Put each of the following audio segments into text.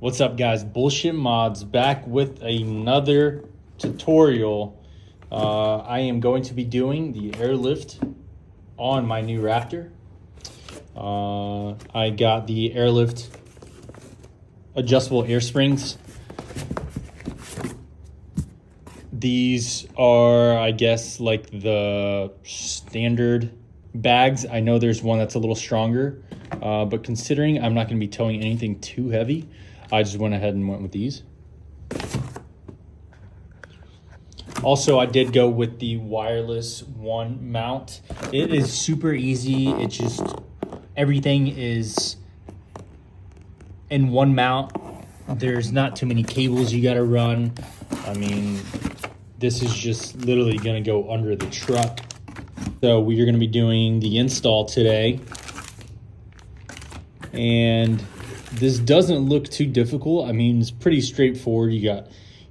What's up, guys? Bullshit Mods back with another tutorial. I am going to be doing the airlift on my new Raptor. I got the airlift adjustable air springs. These are, I guess, like the standard bags. I know there's one that's a little stronger, but considering I'm not going to be towing anything too heavy, I just went ahead and went with these. Also, I did go with the WirelessONE mount. It is super easy. It just, everything is in one mount. There's not too many cables you gotta run. I mean, this is just literally gonna go under the truck. So we are gonna be doing the install today. And this doesn't look too difficult. I mean, it's pretty straightforward. You got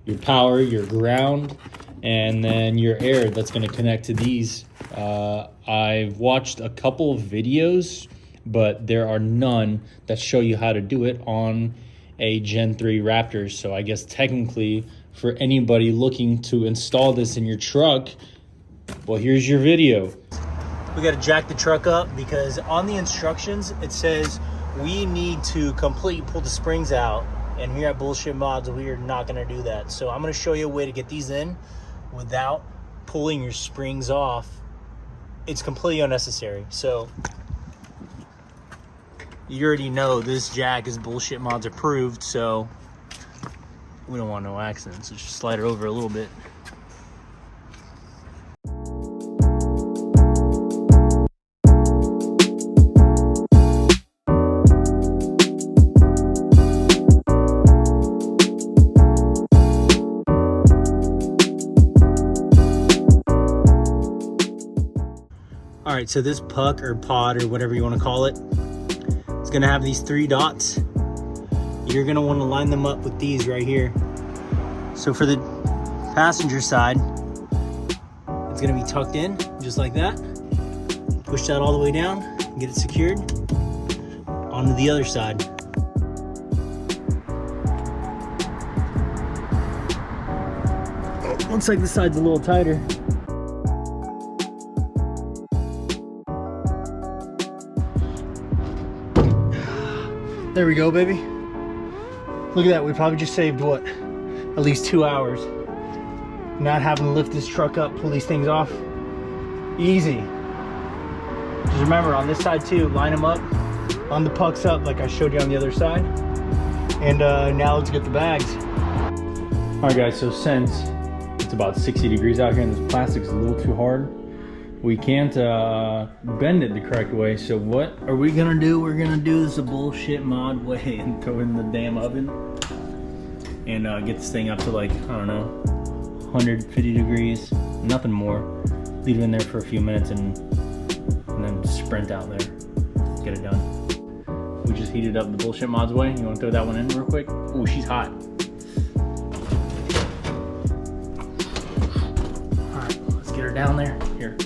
your power, your ground, and then your air that's going to connect to these. I've watched a couple of videos, but there are none that show you how to do it on a Gen 3 Raptor. So I guess technically for anybody looking to install this in your truck, well, here's your video. We got to jack the truck up because on the instructions, it says we need to completely pull the springs out, and here at Bullshit Mods, we are not going to do that. So I'm going to show you a way to get these in without pulling your springs off. It's completely unnecessary. So you already know this jack is Bullshit Mods approved, so we don't want no accidents. Let's just slide it over a little bit. All right, so this puck or pod or whatever you want to call it, it's gonna have these 3 dots. You're gonna want to line them up with these right here. So for the passenger side, it's gonna be tucked in just like that. Push that all the way down, get it secured onto the other side. Oh, looks like this side's a little tighter. There we go, baby. Look at that. We probably just saved, what, at least 2 hours. Not having to lift this truck up, pull these things off. Easy. Just remember, on this side too, line them up, on the pucks up like I showed you on the other side. And now let's get the bags. All right, guys, so since it's about 60 degrees out here and this plastic's a little too hard, we can't bend it the correct way. So what are we gonna do? We're gonna do this a Bullshit Mod way and throw it in the damn oven and get this thing up to, like, I don't know, 150 degrees, nothing more. Leave it in there for a few minutes and then sprint out there. Get it done. We just heated up the Bullshit Mods way. You wanna throw that one in real quick? Ooh, she's hot. All right, let's get her down there. Here.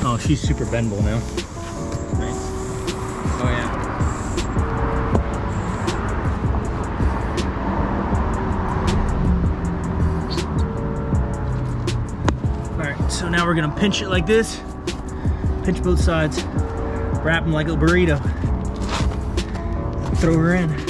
Oh, she's super bendable now. Nice. Oh, yeah. All right, so now we're gonna pinch it like this. Pinch both sides. Wrap them like a burrito. Throw her in.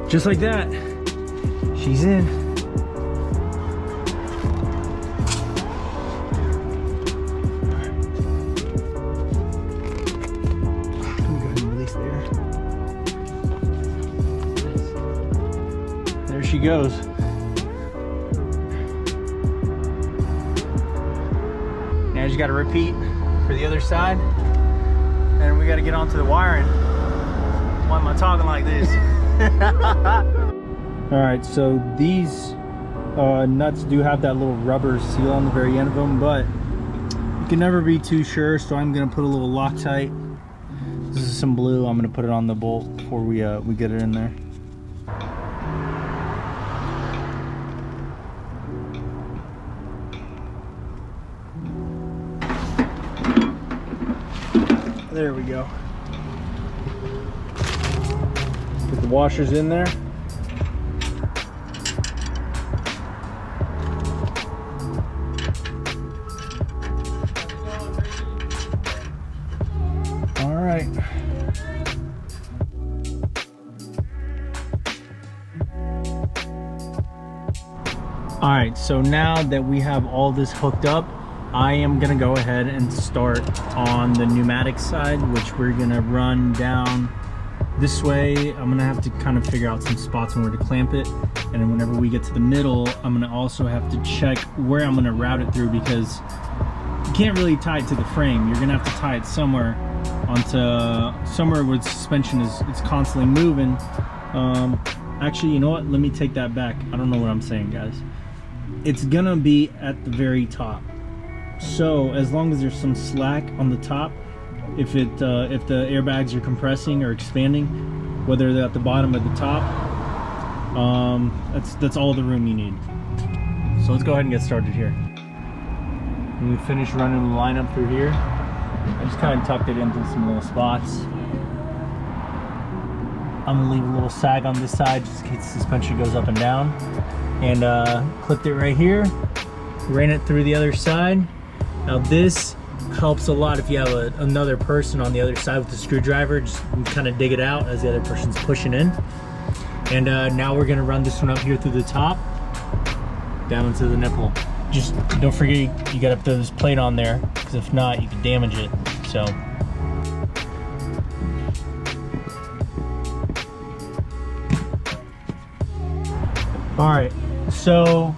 Just like that, she's in. Let me go ahead and release there. There she goes. Now you just got to repeat for the other side, and we got to get onto the wiring. Why am I talking like this? All right, so these nuts do have that little rubber seal on the very end of them, but You can never be too sure, so I'm gonna put a little Loctite. This is some blue. I'm gonna put it on the bolt before we get it in there. There we go. Put the washers in there. All right. All right, so now that we have all this hooked up, I am gonna go ahead and start on the pneumatic side, which we're gonna run down this way. I'm gonna have to kind of figure out some spots on where to clamp it. And then whenever we get to the middle, I'm gonna also have to check where I'm gonna route it through, because you can't really tie it to the frame. You're gonna have to tie it somewhere onto somewhere where the suspension is constantly moving. Actually, you know what? Let me take that back. I don't know what I'm saying, guys. It's gonna be at the very top. So as long as there's some slack on the top, if the airbags are compressing or expanding, whether they're at the bottom or the top, that's all the room you need. So let's go ahead and get started here. When we finish running the line up through here, I just kind of tucked it into some little spots. I'm gonna leave a little sag on this side just in case the suspension goes up and down, and clipped it right here, ran it through the other side. Now this helps a lot if you have another person on the other side with the screwdriver. Just kind of dig it out as the other person's pushing in. And now we're gonna run this one up here through the top, down into the nipple. Just don't forget you gotta put this plate on there, because if not, you can damage it. So. All right, so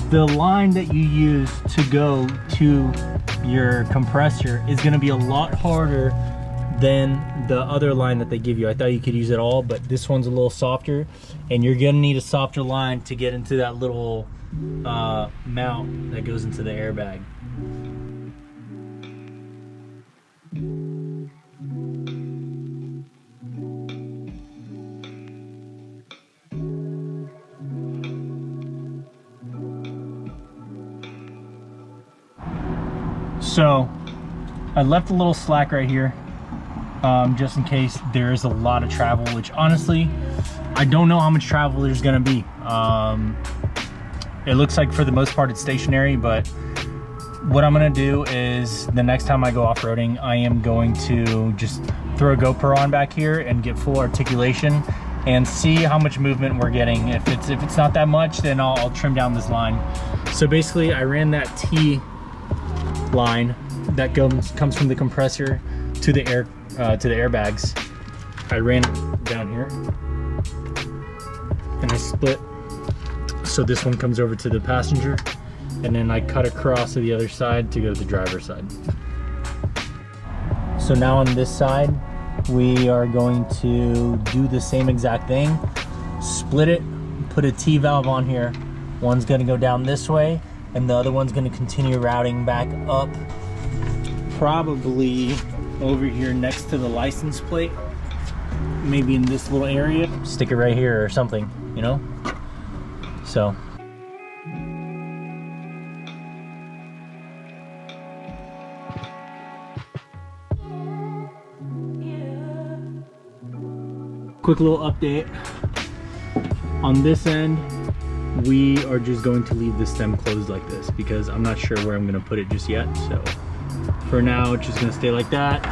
the line that you use to go to your compressor is going to be a lot harder than the other line that they give you. I thought you could use it all, but this one's a little softer, and you're going to need a softer line to get into that little mount that goes into the airbag. So I left a little slack right here, just in case there is a lot of travel, which honestly, I don't know how much travel there's gonna be. It looks like for the most part it's stationary, but what I'm gonna do is the next time I go off-roading, I am going to just throw a GoPro on back here and get full articulation and see how much movement we're getting. If it's not that much, then I'll trim down this line. So basically I ran that T line that comes from the compressor to the airbags. I ran it down here and I split, so this one comes over to the passenger, and then I cut across to the other side to go to the driver's side. So now on this side we are going to do the same exact thing, split it, put a T valve on here. One's going to go down this way, and the other one's going to continue routing back up, probably over here next to the license plate, maybe in this little area. Stick it right here or something, you know? So. Quick little update. On this end, we are just going to leave the stem closed like this because I'm not sure where I'm going to put it just yet. So for now, it's just going to stay like that.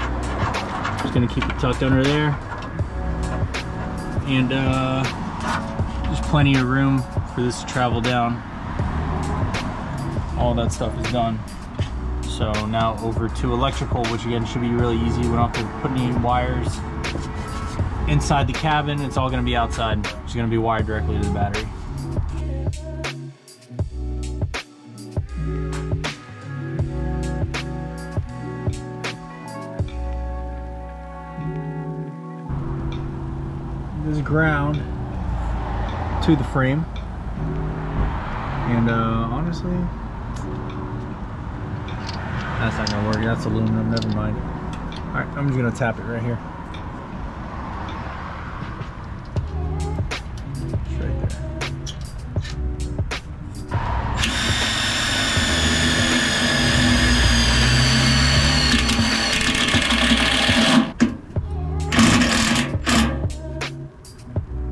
Just going to keep it tucked under there. And there's plenty of room for this to travel down. All that stuff is done. So now over to electrical, which again should be really easy. We don't have to put any wires inside the cabin. It's all going to be outside. It's going to be wired directly to the battery. This ground to the frame, and honestly, That's not gonna work. That's aluminum. Never mind. All right, I'm just gonna tap it right here. It's right there.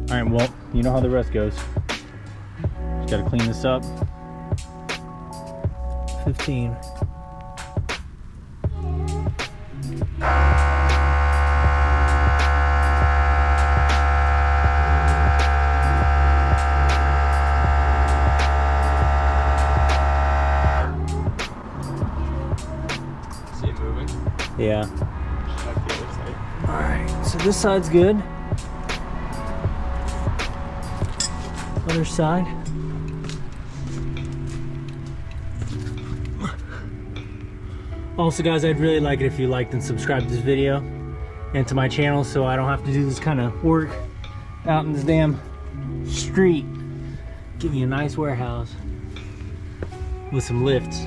All right, well, you know how the rest goes. Just gotta clean this up. 15. See it moving? Yeah. Check the other side. All right, so this side's good. Other side. Also, guys, I'd really like it if you liked and subscribed to this video and to my channel, so I don't have to do this kind of work out in this damn street. Give me a nice warehouse with some lifts.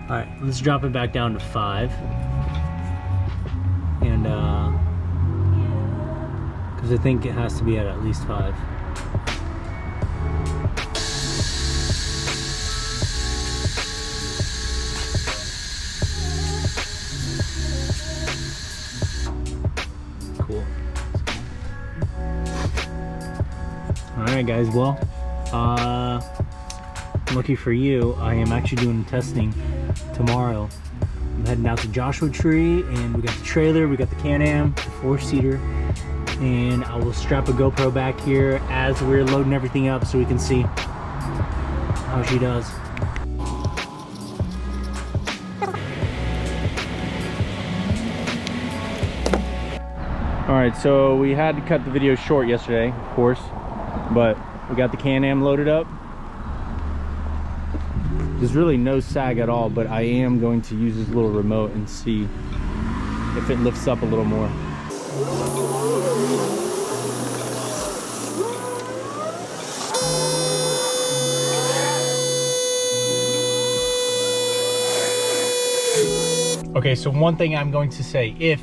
All right, let's drop it back down to 5. And because I think it has to be at least 5. Cool. All right, guys. Well, lucky for you, I am actually doing testing tomorrow. I'm heading out to Joshua Tree, and we got the trailer, we got the Can-Am, the 4-seater, and I will strap a GoPro back here as we're loading everything up so we can see how she does. All right, so we had to cut the video short yesterday, of course, but we got the Can-Am loaded up. There's really no sag at all, but I am going to use this little remote and see if it lifts up a little more. Okay, so one thing I'm going to say, if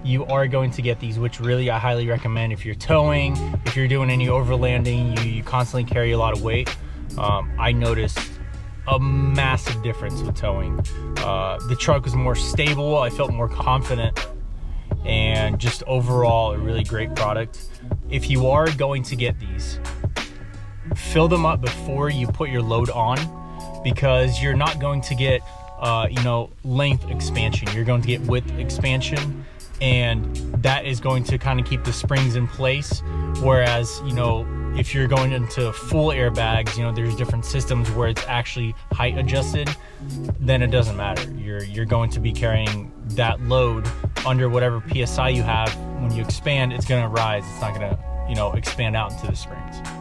you are going to get these, which really I highly recommend if you're towing, if you're doing any overlanding, you constantly carry a lot of weight, I noticed a massive difference with towing. The truck was more stable, I felt more confident, and just overall a really great product. If you are going to get these, fill them up before you put your load on, because you're not going to get you know, length expansion, you're going to get width expansion, and that is going to kind of keep the springs in place. Whereas, you know, if you're going into full airbags, you know, there's different systems where it's actually height adjusted, then it doesn't matter. You're going to be carrying that load under whatever PSI you have. When you expand, it's gonna rise. It's not gonna, you know, expand out into the springs.